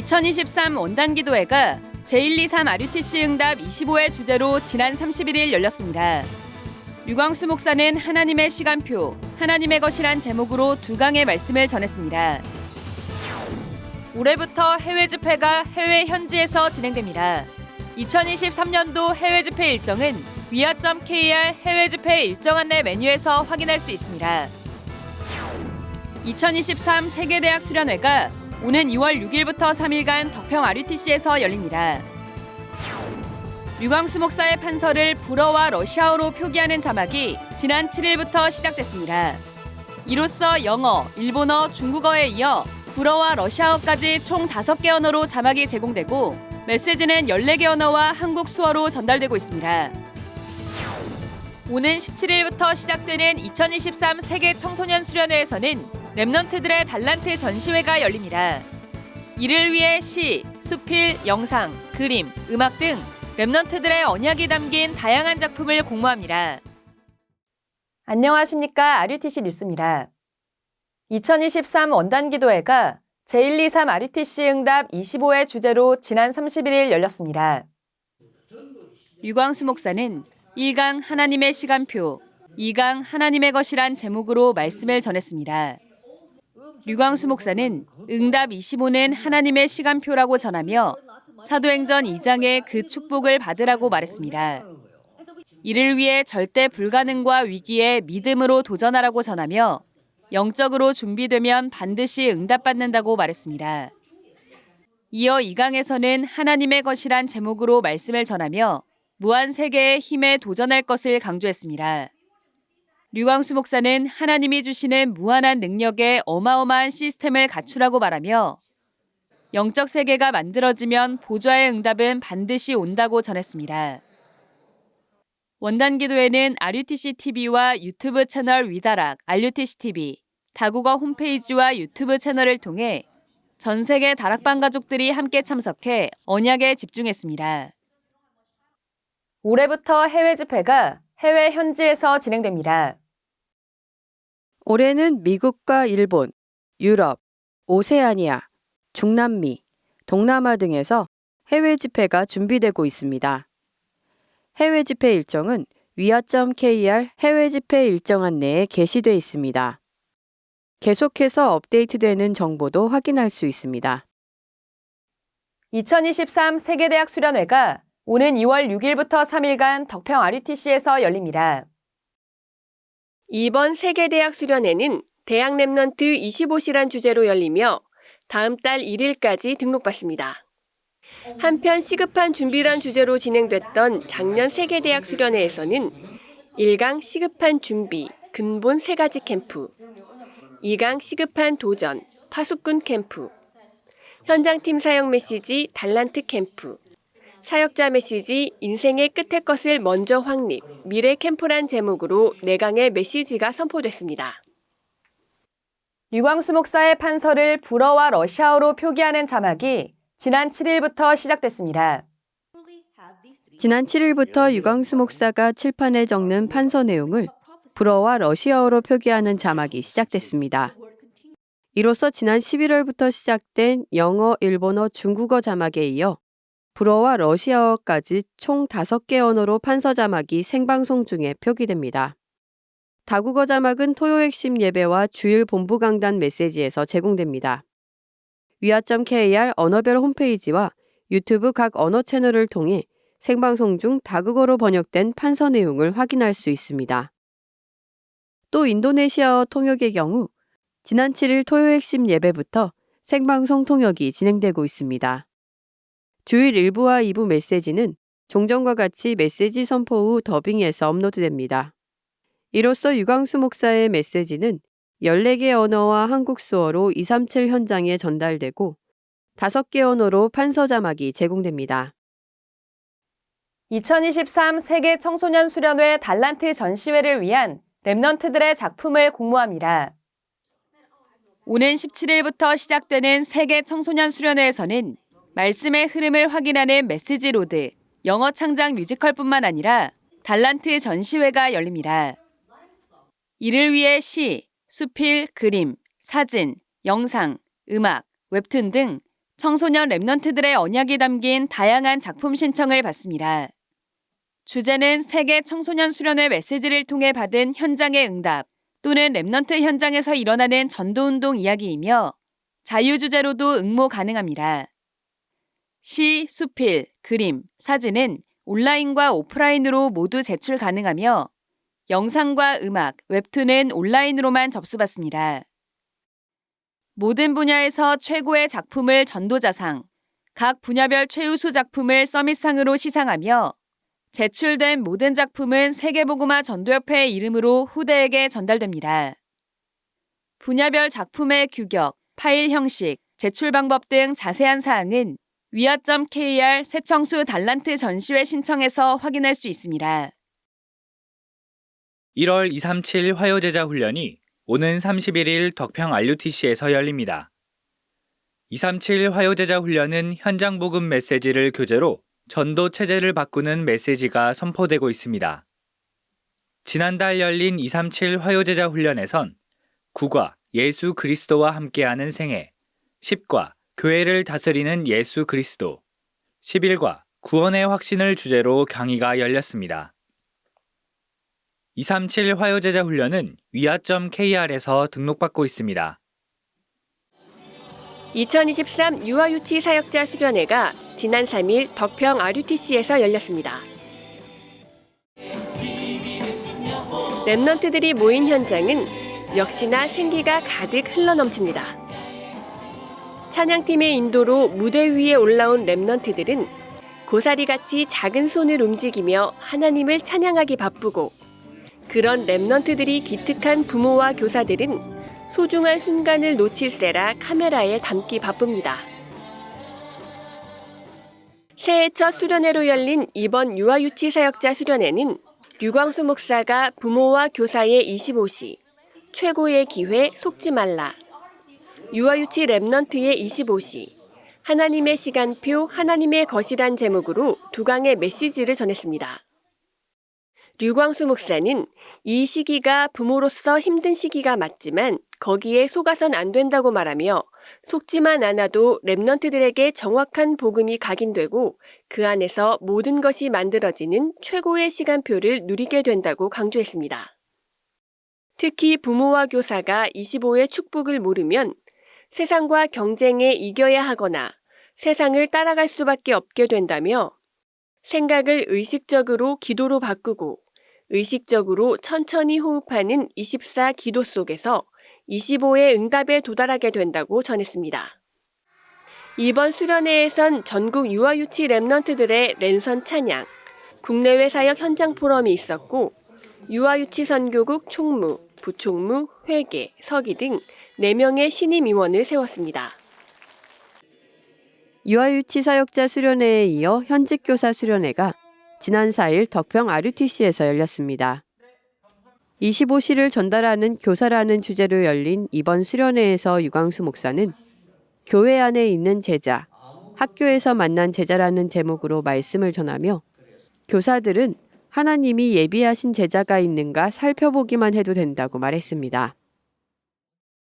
2023 원단기도회가 제123 RUTC 응답 25회 주제로 지난 31일 열렸습니다. 류광수 목사는 하나님의 시간표, 하나님의 것이란 제목으로 두 강의 말씀을 전했습니다. 올해부터 해외 집회가 해외 현지에서 진행됩니다. 2023년도 해외 집회 일정은 위아.kr 해외 집회 일정 안내 메뉴에서 확인할 수 있습니다. 2023 세계대학 수련회가 오는 2월 6일부터 3일간 덕평 RUTC에서 열립니다. 류광수 목사의 판서를 불어와 러시아어로 표기하는 자막이 지난 7일부터 시작됐습니다. 이로써 영어, 일본어, 중국어에 이어 불어와 러시아어까지 총 5개 언어로 자막이 제공되고 메시지는 14개 언어와 한국 수어로 전달되고 있습니다. 오는 17일부터 시작되는 2023 세계 청소년 수련회에서는 랩넌트들의 달란트 전시회가 열립니다. 이를 위해 시, 수필, 영상, 그림, 음악 등 랩넌트들의 언약이 담긴 다양한 작품을 공모합니다. 안녕하십니까. RUTC 뉴스입니다. 2023 원단기도회가 제123 RUTC 응답 25회 주제로 지난 31일 열렸습니다. 류광수 목사는 1강 하나님의 시간표, 2강 하나님의 것이란 제목으로 말씀을 전했습니다. 류광수 목사는 응답 25는 하나님의 시간표라고 전하며 사도행전 2장의 그 축복을 받으라고 말했습니다. 이를 위해 절대 불가능과 위기에 믿음으로 도전하라고 전하며 영적으로 준비되면 반드시 응답받는다고 말했습니다. 이어 2강에서는 하나님의 것이란 제목으로 말씀을 전하며 무한 세계의 힘에 도전할 것을 강조했습니다. 류광수 목사는 하나님이 주시는 무한한 능력에 어마어마한 시스템을 갖추라고 말하며 영적 세계가 만들어지면 보좌의 응답은 반드시 온다고 전했습니다. 원단기도회는 RUTC TV와 유튜브 채널 위다락, RUTC TV, 다국어 홈페이지와 유튜브 채널을 통해 전 세계 다락방 가족들이 함께 참석해 언약에 집중했습니다. 올해부터 해외 집회가 해외 현지에서 진행됩니다. 올해는 미국과 일본, 유럽, 오세아니아, 중남미, 동남아 등에서 해외 집회가 준비되고 있습니다. 해외 집회 일정은 위아.kr 해외 집회 일정 안내에 게시돼 있습니다. 계속해서 업데이트되는 정보도 확인할 수 있습니다. 2023 세계대학 수련회가 오는 2월 6일부터 3일간 덕평 RUTC에서 열립니다. 이번 세계대학 수련회는 대학 랩넌트 25시란 주제로 열리며 다음 달 1일까지 등록받습니다. 한편 시급한 준비란 주제로 진행됐던 작년 세계대학 수련회에서는 1강 시급한 준비, 근본 3가지 캠프, 2강 시급한 도전, 파수꾼 캠프, 현장팀 사역 메시지 달란트 캠프, 사역자 메시지 인생의 끝의 것을 먼저 확립, 미래 캠프란 제목으로 4강의 메시지가 선포됐습니다. 류광수 목사의 판서를 불어와 러시아어로 표기하는 자막이 지난 7일부터 시작됐습니다. 지난 7일부터 유광수 목사가 칠판에 적는 판서 내용을 불어와 러시아어로 표기하는 자막이 시작됐습니다. 이로써 지난 11월부터 시작된 영어, 일본어, 중국어 자막에 이어 불어와 러시아어까지 총 5개 언어로 판서 자막이 생방송 중에 표기됩니다. 다국어 자막은 토요 핵심 예배와 주일 본부 강단 메시지에서 제공됩니다. 위아.kr 언어별 홈페이지와 유튜브 각 언어 채널을 통해 생방송 중 다국어로 번역된 판서 내용을 확인할 수 있습니다. 또 인도네시아어 통역의 경우 지난 7일 토요 핵심 예배부터 생방송 통역이 진행되고 있습니다. 주일 1부와 2부 메시지는 종전과 같이 메시지 선포 후 더빙해서 업로드됩니다. 이로써 유광수 목사의 메시지는 14개 언어와 한국 수어로 237 현장에 전달되고 5개 언어로 판서 자막이 제공됩니다. 2023 세계 청소년 수련회 달란트 전시회를 위한 랩넌트들의 작품을 공모합니다. 오는 17일부터 시작되는 세계 청소년 수련회에서는 말씀의 흐름을 확인하는 메시지 로드, 영어 창작 뮤지컬뿐만 아니라 달란트 전시회가 열립니다. 이를 위해 시, 수필, 그림, 사진, 영상, 음악, 웹툰 등 청소년 랩넌트들의 언약이 담긴 다양한 작품 신청을 받습니다. 주제는 세계 청소년 수련회 메시지를 통해 받은 현장의 응답 또는 랩넌트 현장에서 일어나는 전도운동 이야기이며 자유주제로도 응모 가능합니다. 시, 수필, 그림, 사진은 온라인과 오프라인으로 모두 제출 가능하며 영상과 음악, 웹툰은 온라인으로만 접수받습니다. 모든 분야에서 최고의 작품을 전도자상, 각 분야별 최우수 작품을 서밋상으로 시상하며 제출된 모든 작품은 세계복음화 전도협회의 이름으로 후대에게 전달됩니다. 분야별 작품의 규격, 파일 형식, 제출 방법 등 자세한 사항은 위아.kr 새청수 달란트 전시회 신청에서 확인할 수 있습니다. 1월 237 화요제자 훈련이 오는 31일 덕평 RUTC에서 열립니다. 237 화요제자 훈련은 현장 복음 메시지를 교재로 전도 체제를 바꾸는 메시지가 선포되고 있습니다. 지난달 열린 237 화요제자 훈련에선 9과 예수 그리스도와 함께하는 생애, 10과 교회를 다스리는 예수 그리스도, 11과 구원의 확신을 주제로 강의가 열렸습니다. 237 화요제자 훈련은 위아.kr에서 등록받고 있습니다. 2023 유아유치 사역자 수련회가 지난 3일 덕평 RUTC에서 열렸습니다. 랩넌트들이 모인 현장은 역시나 생기가 가득 흘러넘칩니다. 찬양팀의 인도로 무대 위에 올라온 랩넌트들은 고사리같이 작은 손을 움직이며 하나님을 찬양하기 바쁘고 그런 랩넌트들이 기특한 부모와 교사들은 소중한 순간을 놓칠세라 카메라에 담기 바쁩니다. 새해 첫 수련회로 열린 이번 유아유치 사역자 수련회는 류광수 목사가 부모와 교사의 25시, 최고의 기회 속지 말라, 유아유치 랩넌트의 25시, 하나님의 시간표 하나님의 것이란 제목으로 두 강의 메시지를 전했습니다. 류광수 목사는 이 시기가 부모로서 힘든 시기가 맞지만 거기에 속아선 안 된다고 말하며 속지만 않아도 랩넌트들에게 정확한 복음이 각인되고 그 안에서 모든 것이 만들어지는 최고의 시간표를 누리게 된다고 강조했습니다. 특히 부모와 교사가 25의 축복을 모르면 세상과 경쟁에 이겨야 하거나 세상을 따라갈 수밖에 없게 된다며 생각을 의식적으로 기도로 바꾸고 의식적으로 천천히 호흡하는 24 기도 속에서 25의 응답에 도달하게 된다고 전했습니다. 이번 수련회에선 전국 유아유치 랩넌트들의 랜선 찬양, 국내외 사역 현장 포럼이 있었고 유아유치 선교국 총무, 부총무, 회계, 서기 등 4명의 신임 임원을 세웠습니다. 유아유치 사역자 수련회에 이어 현직 교사 수련회가 지난 4일 덕평 RUTC에서 열렸습니다. 25시를 전달하는 교사라는 주제로 열린 이번 수련회에서 유광수 목사는 교회 안에 있는 제자, 학교에서 만난 제자라는 제목으로 말씀을 전하며 교사들은 하나님이 예비하신 제자가 있는가 살펴보기만 해도 된다고 말했습니다.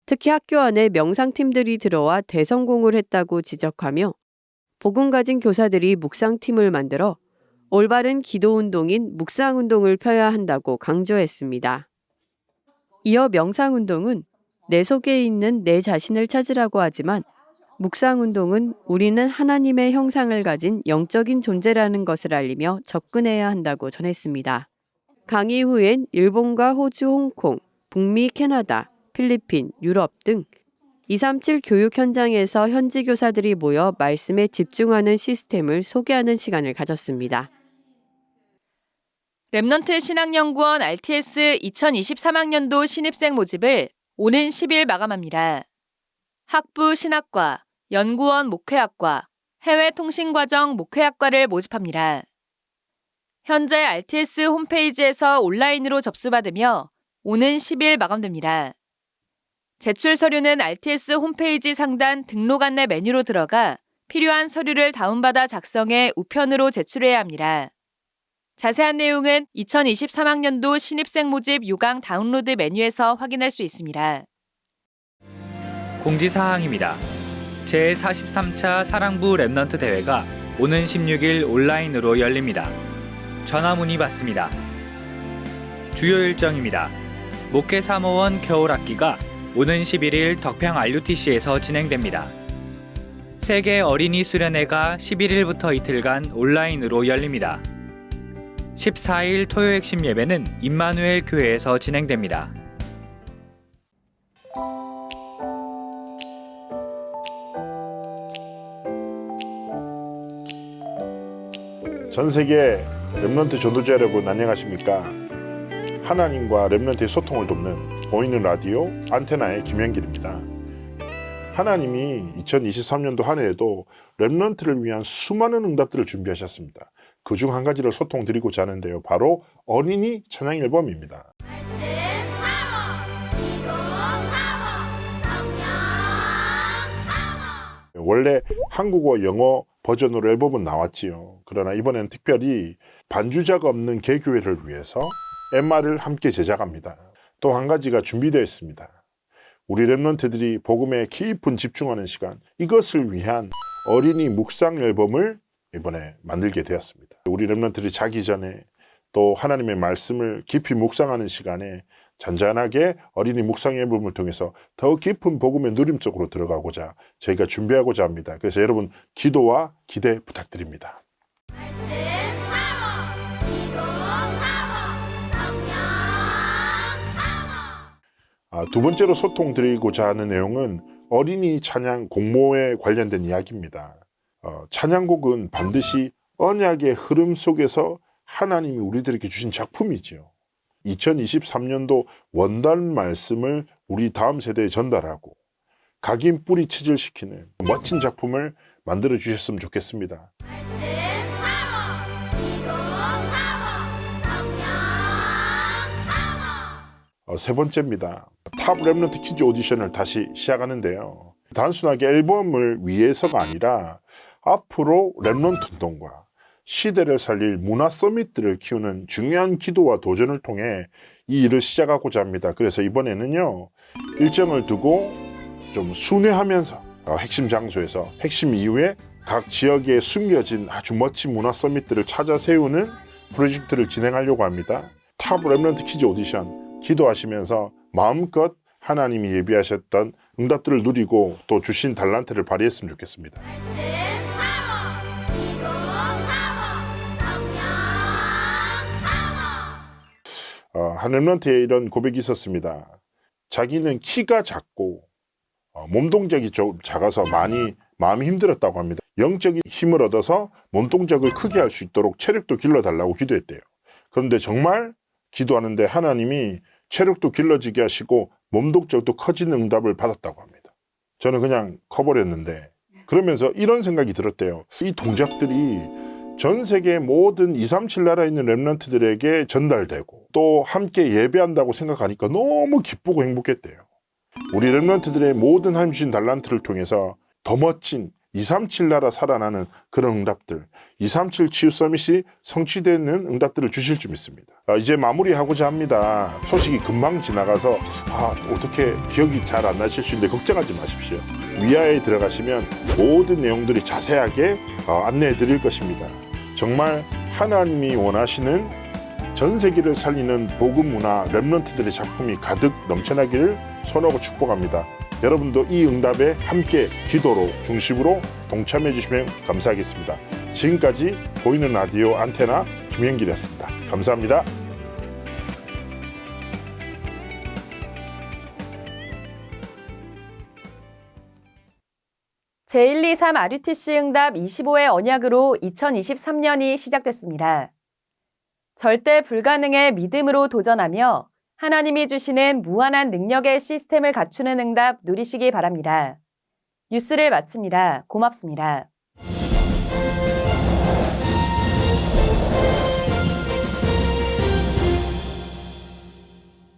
특히 학교 안에 명상팀들이 들어와 대성공을 했다고 지적하며 복음 가진 교사들이 묵상팀을 만들어 올바른 기도운동인 묵상운동을 펴야 한다고 강조했습니다. 이어 명상운동은 내 속에 있는 내 자신을 찾으라고 하지만 묵상운동은 우리는 하나님의 형상을 가진 영적인 존재라는 것을 알리며 접근해야 한다고 전했습니다. 강의 후엔 일본과 호주, 홍콩, 북미, 캐나다, 필리핀, 유럽 등 237 교육 현장에서 현지 교사들이 모여 말씀에 집중하는 시스템을 소개하는 시간을 가졌습니다. 랩넌트 신학연구원 RTS 2023학년도 신입생 모집을 오는 10일 마감합니다. 학부 신학과, 연구원 목회학과, 해외통신과정 목회학과를 모집합니다. 현재 RTS 홈페이지에서 온라인으로 접수받으며 오는 10일 마감됩니다. 제출 서류는 RTS 홈페이지 상단 등록 안내 메뉴로 들어가 필요한 서류를 다운받아 작성해 우편으로 제출해야 합니다. 자세한 내용은 2023학년도 신입생 모집 요강 다운로드 메뉴에서 확인할 수 있습니다. 공지사항입니다. 제43차 사랑부 랩넌트 대회가 오는 16일 온라인으로 열립니다. 전화 문의 받습니다. 주요 일정입니다. 목회 사모원 겨울학기가 오는 11일 덕평 RUTC에서 진행됩니다. 세계 어린이 수련회가 11일부터 이틀간 온라인으로 열립니다. 14일 토요 핵심 예배는 임마누엘 교회에서 진행됩니다. 전 세계 랩넌트 전도자 여러분 안녕하십니까? 하나님과 랩넌트의 소통을 돕는 보이는 라디오 안테나의 김현길입니다. 하나님이 2023년도 한 해에도 랩넌트를 위한 수많은 응답들을 준비하셨습니다. 그중 한 가지를 소통드리고자 하는데요. 바로 어린이 찬양 앨범입니다. 원래 한국어, 영어 버전으로 앨범은 나왔지요. 그러나 이번에는 특별히 반주자가 없는 개교회를 위해서 MR을 함께 제작합니다. 또 한 가지가 준비되어 있습니다. 우리 랩런트들이 복음에 깊은 집중하는 시간, 이것을 위한 어린이 묵상 앨범을 이번에 만들게 되었습니다. 우리 랩런트들이 자기 전에 또 하나님의 말씀을 깊이 묵상하는 시간에 잔잔하게 어린이 묵상 앨범을 통해서 더 깊은 복음의 누림 속으로 들어가고자 저희가 준비하고자 합니다. 그래서 여러분 기도와 기대 부탁드립니다. 두 번째로 소통드리고자 하는 내용은 어린이 찬양 공모에 관련된 이야기입니다. 찬양곡은 반드시 언약의 흐름 속에서 하나님이 우리들에게 주신 작품이지요. 2023년도 원단 말씀을 우리 다음 세대에 전달하고 각인 뿌리 체질시키는 멋진 작품을 만들어 주셨으면 좋겠습니다. 세 번째입니다. 탑 랩넌트 키즈 오디션을 다시 시작하는데요. 단순하게 앨범을 위해서가 아니라 앞으로 랩넌트 운동과 시대를 살릴 문화 서밋들을 키우는 중요한 기도와 도전을 통해 이 일을 시작하고자 합니다. 그래서 이번에는요, 일정을 두고 좀 순회하면서 핵심 장소에서 핵심 이후에 각 지역에 숨겨진 아주 멋진 문화 서밋들을 찾아 세우는 프로젝트를 진행하려고 합니다. 탑 랩넌트 키즈 오디션 기도하시면서 마음껏 하나님이 예비하셨던 응답들을 누리고 또 주신 달란트를 발휘했으면 좋겠습니다. 한 랩런트에 이런 고백이 있었습니다. 자기는 키가 작고 몸 동작이 좀 작아서 많이 마음이 힘들었다고 합니다. 영적인 힘을 얻어서 몸 동작을 크게 할 수 있도록 체력도 길러달라고 기도했대요. 그런데 정말 기도하는데 하나님이 체력도 길러지게 하시고 몸 동작도 커지는 응답을 받았다고 합니다. 저는 그냥 커버렸는데 그러면서 이런 생각이 들었대요. 이 동작들이 전 세계 모든 237 나라에 있는 랩런트들에게 전달되고 또 함께 예배한다고 생각하니까 너무 기쁘고 행복했대요. 우리 랩런트들의 모든 하나님 주신 달란트를 통해서 더 멋진 237 나라 살아나는 그런 응답들, 237 치유 서밋이 성취되는 응답들을 주실 줄 믿습니다. 이제 마무리하고자 합니다. 소식이 금방 지나가서 어떻게 기억이 잘 안 나실 수 있는데 걱정하지 마십시오. 위아래에 들어가시면 모든 내용들이 자세하게 안내해 드릴 것입니다. 정말 하나님이 원하시는 전 세계를 살리는 복음 문화 랩런트들의 작품이 가득 넘쳐나기를 소원하고 축복합니다. 여러분도 이 응답에 함께 기도로 중심으로 동참해 주시면 감사하겠습니다. 지금까지 보이는 라디오 안테나 김현길이었습니다. 감사합니다. 제123 RUTC 응답 25회 언약으로 2023년이 시작됐습니다. 절대 불가능의 믿음으로 도전하며 하나님이 주시는 무한한 능력의 시스템을 갖추는 응답 누리시기 바랍니다. 뉴스를 마칩니다. 고맙습니다.